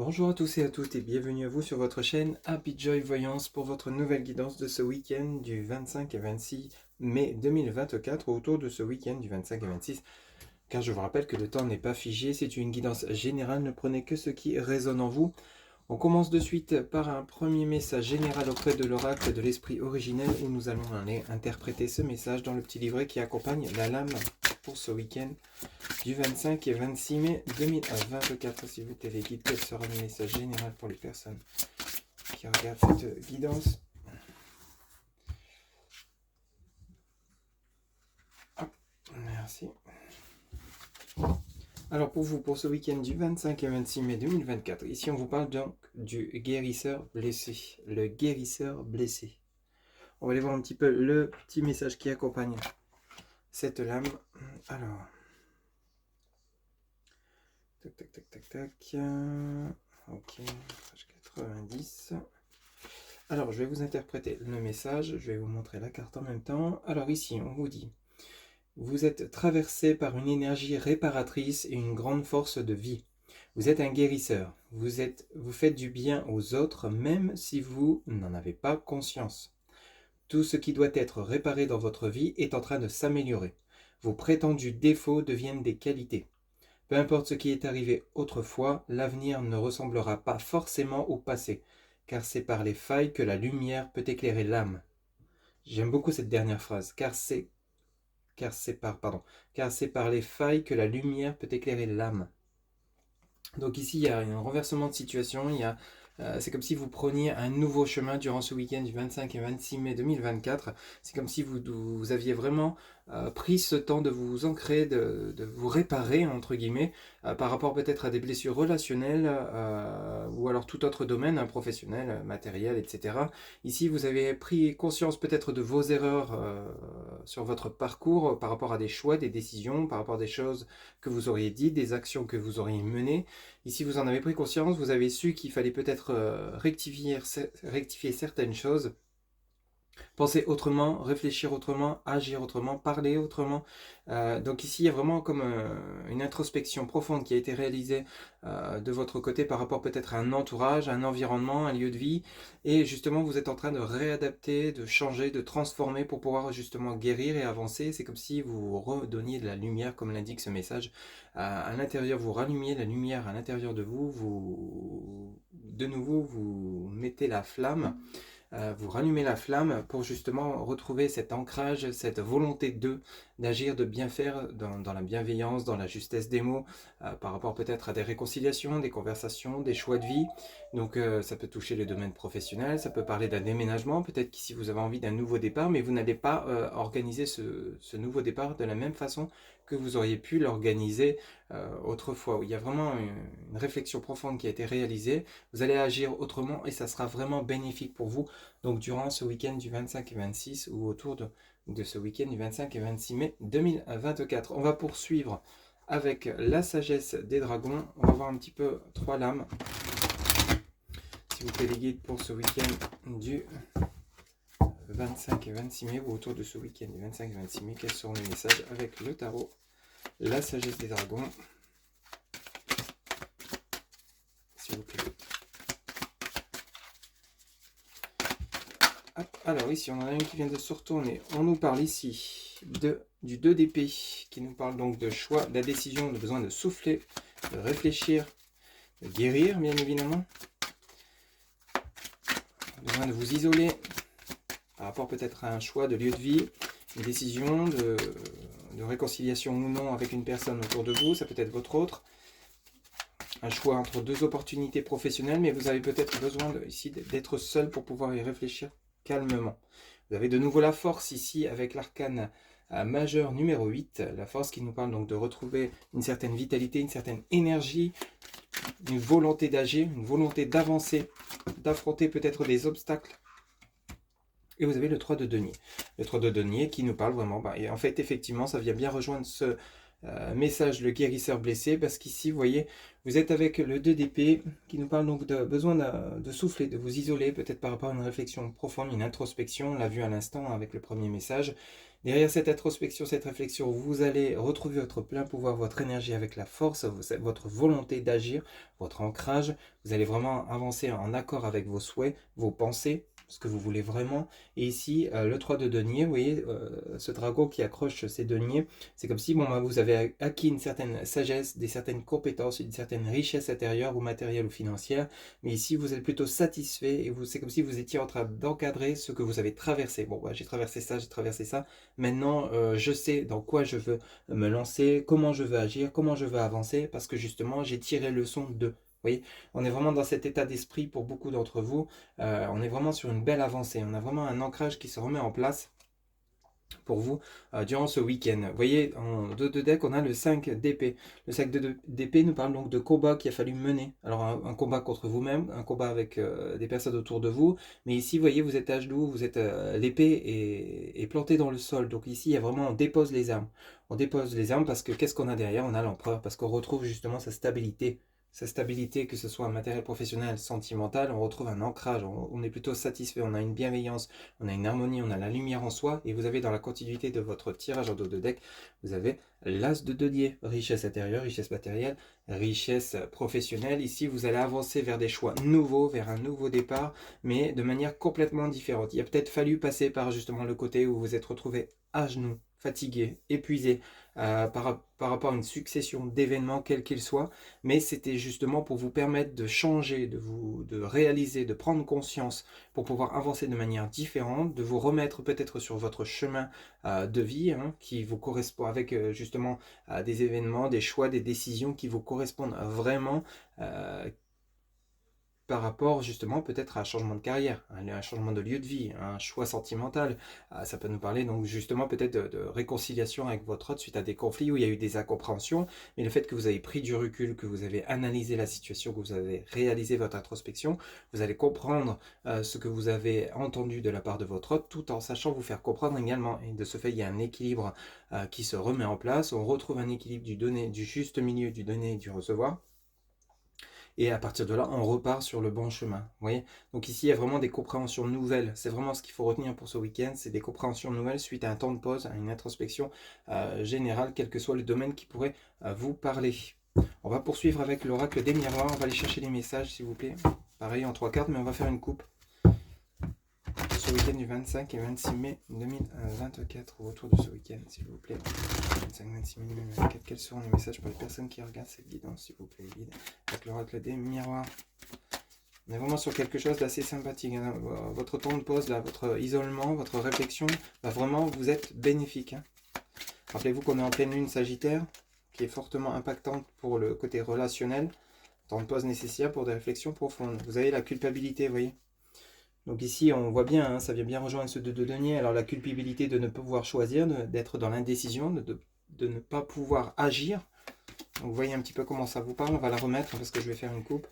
Bonjour à tous et à toutes et bienvenue à vous sur votre chaîne Happy Joy Voyance pour votre nouvelle guidance de ce week-end du 25 et 26 mai 2024 autour de ce week-end du 25 et 26. Car je vous rappelle que le temps n'est pas figé, c'est une guidance générale, ne prenez que ce qui résonne en vous. On commence de suite par un premier message général auprès de l'oracle de l'esprit originel où nous allons aller interpréter ce message dans le petit livret qui accompagne la lame pour ce week-end du 25 et 26 mai 2024. S'il vous plaît les guides, quel sera le message général pour les personnes qui regardent cette guidance? Hop, merci. Alors pour vous, pour ce week-end du 25 et 26 mai 2024, ici on vous parle donc du guérisseur blessé. Le guérisseur blessé. On va aller voir un petit peu le petit message qui accompagne cette lame. Alors, tac, tac, tac, tac, tac. Ok, page 90. Alors, je vais vous interpréter le message. Je vais vous montrer la carte en même temps. Alors ici, on vous dit, vous êtes traversé par une énergie réparatrice et une grande force de vie. Vous êtes un guérisseur. Vous faites du bien aux autres, même si vous n'en avez pas conscience. Tout ce qui doit être réparé dans votre vie est en train de s'améliorer. Vos prétendus défauts deviennent des qualités. Peu importe ce qui est arrivé autrefois, l'avenir ne ressemblera pas forcément au passé, car c'est par les failles que la lumière peut éclairer l'âme. J'aime beaucoup cette dernière phrase, car c'est par les failles que la lumière peut éclairer l'âme. Donc ici, il y a un renversement de situation, c'est comme si vous preniez un nouveau chemin durant ce week-end du 25 et 26 mai 2024. C'est comme si vous aviez vraiment pris ce temps de vous ancrer, de vous réparer, entre guillemets, par rapport peut-être à des blessures relationnelles ou alors tout autre domaine, professionnel, matériel, etc. Ici, vous avez pris conscience peut-être de vos erreurs sur votre parcours par rapport à des choix, des décisions, par rapport à des choses que vous auriez dites, des actions que vous auriez menées. Ici, vous en avez pris conscience, vous avez su qu'il fallait peut-être rectifier certaines choses, penser autrement, réfléchir autrement, agir autrement, parler autrement. Donc ici, il y a vraiment comme une introspection profonde qui a été réalisée de votre côté par rapport peut-être à un entourage, un environnement, un lieu de vie. Et justement, vous êtes en train de réadapter, de changer, de transformer pour pouvoir justement guérir et avancer. C'est comme si vous redonniez de la lumière, comme l'indique ce message. À l'intérieur, vous rallumiez la lumière à l'intérieur de vous, de nouveau, vous mettez la flamme. Vous rallumez la flamme pour justement retrouver cet ancrage, cette volonté d'agir, de bien faire dans la bienveillance, dans la justesse des mots, par rapport peut-être à des réconciliations, des conversations, des choix de vie. Donc ça peut toucher le domaine professionnel, ça peut parler d'un déménagement, peut-être qu'ici vous avez envie d'un nouveau départ, mais vous n'allez pas organiser ce nouveau départ de la même façon que vous auriez pu l'organiser autrefois. Il y a vraiment une réflexion profonde qui a été réalisée. Vous allez agir autrement et ça sera vraiment bénéfique pour vous. Donc durant ce week-end du 25 et 26 ou autour de ce week-end du 25 et 26 mai 2024. On va poursuivre avec la sagesse des dragons. On va voir un petit peu trois lames. S'il vous plaît les guides pour ce week-end du 25 et 26 mai ou autour de ce week-end du 25 et 26 mai. Quels seront les messages avec le tarot, la sagesse des dragons, s'il vous plaît. Alors ici, on en a une qui vient de se retourner. On nous parle ici du 2 d'épée, qui nous parle donc de choix, de la décision, de besoin de souffler, de réfléchir, de guérir, bien évidemment. Besoin de vous isoler par rapport peut-être à un choix de lieu de vie, une décision de réconciliation ou non avec une personne autour de vous, ça peut être votre autre. Un choix entre deux opportunités professionnelles, mais vous avez peut-être besoin ici d'être seul pour pouvoir y réfléchir calmement. Vous avez de nouveau la force ici avec l'arcane majeur numéro 8, la force qui nous parle donc de retrouver une certaine vitalité, une certaine énergie, une volonté d'agir, une volonté d'avancer, d'affronter peut-être des obstacles. Et vous avez le 3 de denier. Le 3 de denier qui nous parle vraiment, et en fait effectivement ça vient bien rejoindre message, le guérisseur blessé, parce qu'ici, vous voyez, vous êtes avec le 2 d'épée qui nous parle donc de besoin de souffler, de vous isoler, peut-être par rapport à une réflexion profonde, une introspection, on l'a vu à l'instant avec le premier message. Derrière cette introspection, cette réflexion, vous allez retrouver votre plein pouvoir, votre énergie avec la force, votre volonté d'agir, votre ancrage. Vous allez vraiment avancer en accord avec vos souhaits, vos pensées, ce que vous voulez vraiment. Et ici, le 3 de denier, vous voyez, ce dragon qui accroche ses deniers, c'est comme si bon, vous avez acquis une certaine sagesse, des certaines compétences, une certaine richesse intérieure ou matérielle ou financière, mais ici vous êtes plutôt satisfait et c'est comme si vous étiez en train d'encadrer ce que vous avez traversé. Bon, j'ai traversé ça, j'ai traversé ça. Maintenant, je sais dans quoi je veux me lancer, comment je veux agir, comment je veux avancer, parce que justement, j'ai tiré leçon de. Vous voyez, on est vraiment dans cet état d'esprit pour beaucoup d'entre vous. On est vraiment sur une belle avancée. On a vraiment un ancrage qui se remet en place pour vous durant ce week-end. Vous voyez, en 2 de deck, on a le 5 d'épée. Le 5 d'épée nous parle donc de combat qu'il a fallu mener. Alors, un combat contre vous-même, un combat avec des personnes autour de vous. Mais ici, vous voyez, vous êtes à genoux, vous êtes l'épée est plantée dans le sol. Donc ici, il y a vraiment, on dépose les armes. On dépose les armes parce que qu'est-ce qu'on a derrière? On a l'empereur, parce qu'on retrouve justement sa stabilité, que ce soit un matériel professionnel, sentimental, on retrouve un ancrage, on est plutôt satisfait, on a une bienveillance, on a une harmonie, on a la lumière en soi, et vous avez dans la continuité de votre tirage en dos de deck, vous avez l'as de denier, richesse intérieure, richesse matérielle, richesse professionnelle. Ici, vous allez avancer vers des choix nouveaux, vers un nouveau départ, mais de manière complètement différente. Il a peut-être fallu passer par justement le côté où vous vous êtes retrouvé à genoux, fatigué, épuisé, par rapport à une succession d'événements, quels qu'ils soient, mais c'était justement pour vous permettre de changer, de réaliser, de prendre conscience, pour pouvoir avancer de manière différente, de vous remettre peut-être sur votre chemin de vie, hein, qui vous correspond avec justement des événements, des choix, des décisions qui vous correspondent vraiment, par rapport justement peut-être à un changement de carrière, un changement de lieu de vie, un choix sentimental. Ça peut nous parler donc justement peut-être de réconciliation avec votre autre suite à des conflits où il y a eu des incompréhensions, mais le fait que vous avez pris du recul, que vous avez analysé la situation, que vous avez réalisé votre introspection, vous allez comprendre ce que vous avez entendu de la part de votre autre, tout en sachant vous faire comprendre également. Et de ce fait, il y a un équilibre qui se remet en place, on retrouve un équilibre du juste milieu du donner et du recevoir. Et à partir de là, on repart sur le bon chemin. Vous voyez? Donc ici, il y a vraiment des compréhensions nouvelles. C'est vraiment ce qu'il faut retenir pour ce week-end. C'est des compréhensions nouvelles suite à un temps de pause, à une introspection générale, quel que soit le domaine qui pourrait vous parler. On va poursuivre avec l'oracle des miroirs. On va aller chercher les messages, s'il vous plaît. Pareil, en 3 cartes, mais on va faire une coupe. Pour ce week-end du 25 et 26 mai 2024, au retour de ce week-end, s'il vous plaît. 25-26 mai 2024, quels seront les messages pour les personnes qui regardent cette guidance, s'il vous plaît, guide, avec l'oracle des miroirs. On est vraiment sur quelque chose d'assez sympathique, hein. Votre temps de pause, là, votre isolement, votre réflexion, va vraiment vous être bénéfique, hein. Rappelez-vous qu'on est en pleine lune Sagittaire, qui est fortement impactante pour le côté relationnel. Temps de pause nécessaire pour des réflexions profondes. Vous avez la culpabilité, vous voyez. Donc ici, on voit bien, hein, ça vient bien rejoindre ce 2 de denier. Alors la culpabilité de ne pas pouvoir choisir, d'être dans l'indécision, de ne pas pouvoir agir. Donc vous voyez un petit peu comment ça vous parle. On va la remettre parce que je vais faire une coupe.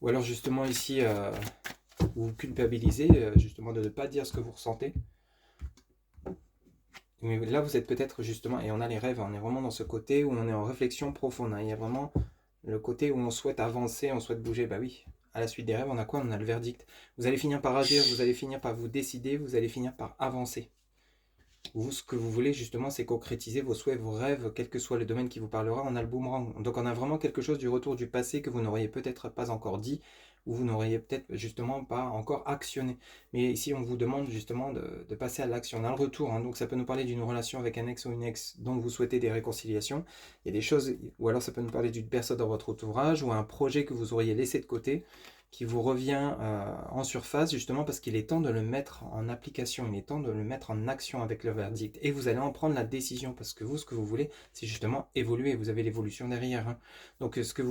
Ou alors justement ici, vous culpabilisez justement de ne pas dire ce que vous ressentez. Mais là, vous êtes peut-être justement, et on a les rêves, on est vraiment dans ce côté où on est en réflexion profonde, hein. Il y a vraiment le côté où on souhaite avancer, on souhaite bouger. Bah oui, à la suite des rêves, on a quoi? On a le verdict. Vous allez finir par agir, vous allez finir par vous décider, vous allez finir par avancer. Vous, ce que vous voulez justement, c'est concrétiser vos souhaits, vos rêves, quel que soit le domaine qui vous parlera. On a le boomerang. Donc on a vraiment quelque chose du retour du passé que vous n'auriez peut-être pas encore dit, ou vous n'auriez peut-être justement pas encore actionné. Mais ici, on vous demande justement de passer à l'action. On a le retour, hein. Donc ça peut nous parler d'une relation avec un ex ou une ex dont vous souhaitez des réconciliations. Il y a des choses, ou alors ça peut nous parler d'une personne dans votre entourage, ou un projet que vous auriez laissé de côté, qui vous revient en surface justement parce qu'il est temps de le mettre en application, il est temps de le mettre en action avec le verdict. Et vous allez en prendre la décision parce que vous, ce que vous voulez, c'est justement évoluer. Vous avez l'évolution derrière, hein. Donc ce que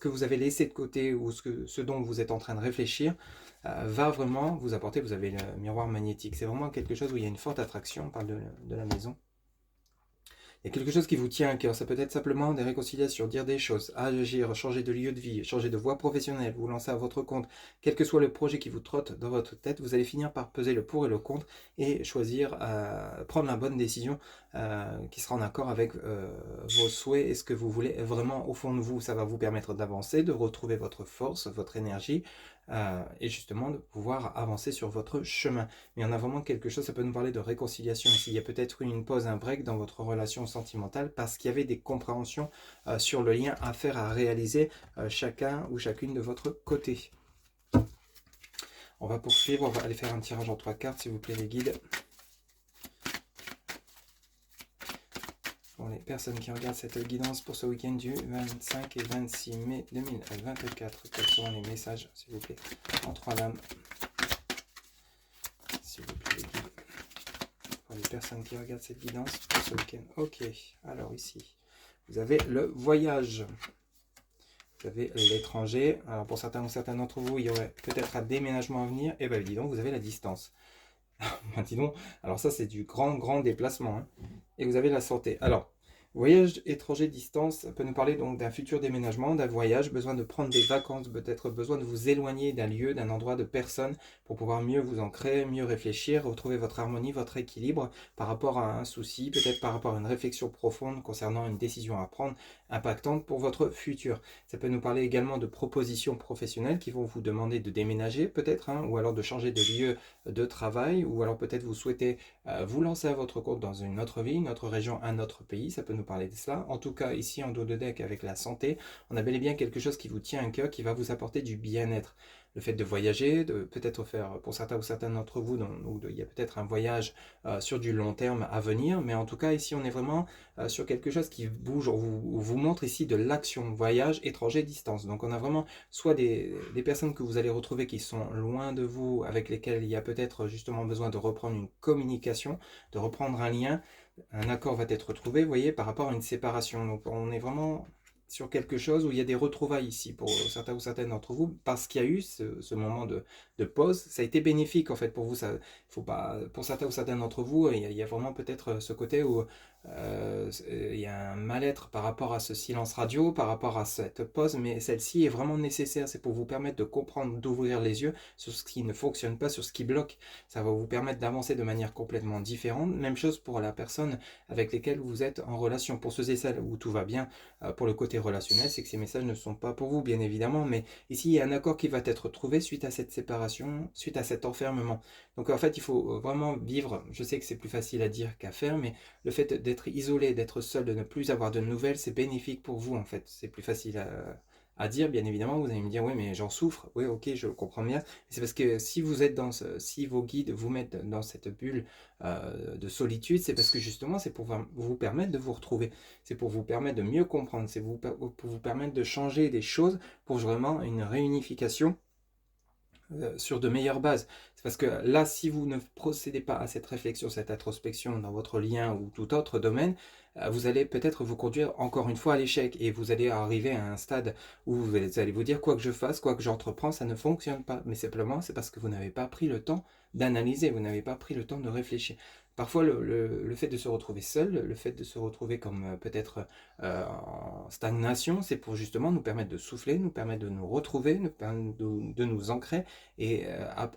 vous avez laissé de côté ou ce dont vous êtes en train de réfléchir va vraiment vous apporter, vous avez le miroir magnétique. C'est vraiment quelque chose où il y a une forte attraction, on parle de la maison. Il y a quelque chose qui vous tient à cœur, ça peut être simplement des réconciliations, dire des choses, agir, changer de lieu de vie, changer de voie professionnelle, vous lancer à votre compte, quel que soit le projet qui vous trotte dans votre tête, vous allez finir par peser le pour et le contre et choisir, prendre la bonne décision qui sera en accord avec vos souhaits et ce que vous voulez vraiment au fond de vous. Ça va vous permettre d'avancer, de retrouver votre force, votre énergie et justement de pouvoir avancer sur votre chemin. Mais il y en a vraiment quelque chose, ça peut nous parler de réconciliation aussi. Il y a peut-être eu une pause, un break dans votre relation sentimentale parce qu'il y avait des compréhensions sur le lien à faire, à réaliser chacun ou chacune de votre côté. On va poursuivre, on va aller faire un tirage en 3 cartes, s'il vous plaît les guides. Pour les personnes qui regardent cette guidance pour ce week-end du 25 et 26 mai 2024, quels seront les messages, s'il vous plaît, en 3 lames, s'il vous plaît les guides, pour les personnes qui regardent cette guidance pour ce week-end. Ok, alors ici, vous avez le voyage, vous avez l'étranger, alors pour certains ou certaines d'entre vous, il y aurait peut-être un déménagement à venir, et bien dis donc, vous avez la distance. Dis donc, alors ça c'est du grand déplacement, hein. Et vous avez la santé. Alors, voyage étranger distance, ça peut nous parler donc d'un futur déménagement, d'un voyage, besoin de prendre des vacances, peut-être besoin de vous éloigner d'un lieu, d'un endroit, de personnes, pour pouvoir mieux vous ancrer, mieux réfléchir, retrouver votre harmonie, votre équilibre par rapport à un souci, peut-être par rapport à une réflexion profonde concernant une décision à prendre, impactante pour votre futur. Ça peut nous parler également de propositions professionnelles qui vont vous demander de déménager peut-être, hein, ou alors de changer de lieu de travail, ou alors peut-être vous souhaitez vous lancer à votre compte dans une autre vie, une autre région, un autre pays, ça peut nous parler de cela. En tout cas, ici en dos de deck avec la santé, on a bel et bien quelque chose qui vous tient à cœur, qui va vous apporter du bien-être. Le fait de voyager, de peut-être faire, pour certains ou certaines d'entre vous, il y a peut-être un voyage sur du long terme à venir, mais en tout cas ici on est vraiment sur quelque chose qui bouge, on vous montre ici de l'action, voyage, étranger, distance. Donc on a vraiment soit des personnes que vous allez retrouver qui sont loin de vous, avec lesquelles il y a peut-être justement besoin de reprendre une communication, de reprendre un lien, un accord va être trouvé, vous voyez, par rapport à une séparation. Donc on est vraiment sur quelque chose où il y a des retrouvailles ici pour certains ou certaines d'entre vous, parce qu'il y a eu ce moment de pause. Ça a été bénéfique en fait pour vous. Ça, faut pas, pour certains ou certaines d'entre vous, il y a vraiment peut-être ce côté où il y a un mal-être par rapport à ce silence radio, par rapport à cette pause, mais celle-ci est vraiment nécessaire. C'est pour vous permettre de comprendre, d'ouvrir les yeux sur ce qui ne fonctionne pas, sur ce qui bloque. Ça va vous permettre d'avancer de manière complètement différente. Même chose pour la personne avec laquelle vous êtes en relation. Pour ceux et celles où tout va bien, pour le côté relationnel, c'est que ces messages ne sont pas pour vous, bien évidemment, mais ici, il y a un accord qui va être trouvé suite à cette séparation, suite à cet enfermement. Donc en fait, il faut vraiment vivre, je sais que c'est plus facile à dire qu'à faire, mais le fait d'être isolé, d'être seul, de ne plus avoir de nouvelles, c'est bénéfique pour vous, en fait. C'est plus facile à dire, bien évidemment. Vous allez me dire, oui, mais j'en souffre. Oui, ok, je comprends bien. C'est parce que si vous êtes si vos guides vous mettent dans cette bulle de solitude, c'est parce que justement, c'est pour vous permettre de vous retrouver. C'est pour vous permettre de mieux comprendre. C'est pour vous permettre de changer des choses pour vraiment une réunification sur de meilleures bases. C'est parce que là, si vous ne procédez pas à cette réflexion, cette introspection dans votre lien ou tout autre domaine, vous allez peut-être vous conduire encore une fois à l'échec et vous allez arriver à un stade où vous allez vous dire quoi que je fasse, quoi que j'entreprends, ça ne fonctionne pas. Mais simplement, c'est parce que vous n'avez pas pris le temps d'analyser, vous n'avez pas pris le temps de réfléchir. Parfois, le fait de se retrouver seul, le fait de se retrouver comme peut-être en stagnation, c'est pour justement nous permettre de souffler, nous permettre de nous retrouver, nous permettre de nous ancrer et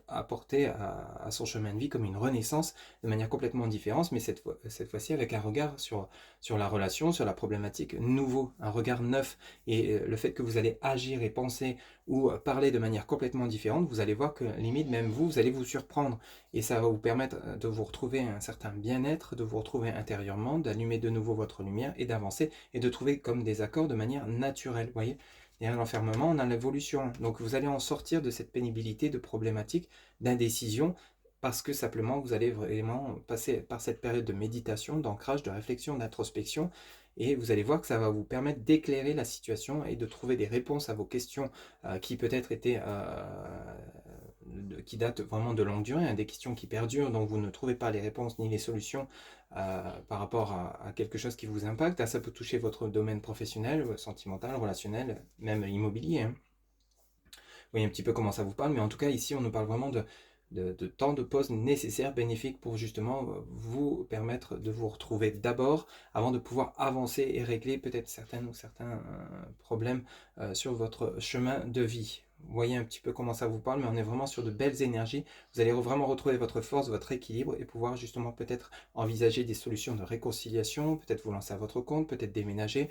apporter à son chemin de vie comme une renaissance de manière complètement différente, mais cette fois-ci avec un regard sur la relation, sur la problématique nouveau, un regard neuf. Et le fait que vous allez agir et penser ou parler de manière complètement différente, vous allez voir que limite même vous allez vous surprendre. Et ça va vous permettre de vous retrouver un certain bien-être, de vous retrouver intérieurement, d'allumer de nouveau votre lumière et d'avancer et de trouver comme des accords de manière naturelle. Vous voyez, derrière l'enfermement, on a l'évolution. Donc vous allez en sortir de cette pénibilité, de problématique, d'indécision, parce que simplement vous allez vraiment passer par cette période de méditation, d'ancrage, de réflexion, d'introspection, et vous allez voir que ça va vous permettre d'éclairer la situation et de trouver des réponses à vos questions qui peut-être étaient qui datent vraiment de longue durée, hein, des questions qui perdurent, dont vous ne trouvez pas les réponses ni les solutions par rapport à quelque chose qui vous impacte. Ça peut toucher votre domaine professionnel, sentimental, relationnel, même immobilier, hein. Vous voyez un petit peu comment ça vous parle, mais en tout cas ici on nous parle vraiment de temps de pause nécessaire, bénéfique pour justement vous permettre de vous retrouver d'abord avant de pouvoir avancer et régler peut-être certains problèmes sur votre chemin de vie. Vous voyez un petit peu comment ça vous parle, mais on est vraiment sur de belles énergies. Vous allez vraiment retrouver votre force, votre équilibre et pouvoir justement peut-être envisager des solutions de réconciliation, peut-être vous lancer à votre compte, peut-être déménager,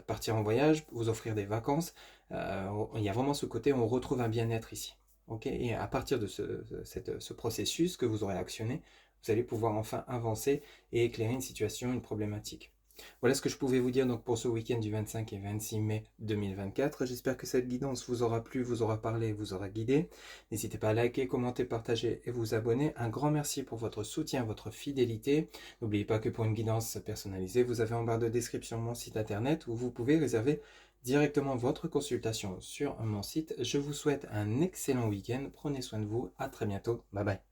partir en voyage, vous offrir des vacances. Il y a vraiment ce côté où on retrouve un bien-être ici. Okay, et à partir de ce processus que vous aurez actionné, vous allez pouvoir enfin avancer et éclairer une situation, une problématique. Voilà ce que je pouvais vous dire donc pour ce week-end du 25 et 26 mai 2024. J'espère que cette guidance vous aura plu, vous aura parlé, vous aura guidé. N'hésitez pas à liker, commenter, partager et vous abonner. Un grand merci pour votre soutien, votre fidélité. N'oubliez pas que pour une guidance personnalisée, vous avez en barre de description mon site internet où vous pouvez réserver directement votre consultation sur mon site. Je vous souhaite un excellent week-end. Prenez soin de vous. À très bientôt. Bye bye.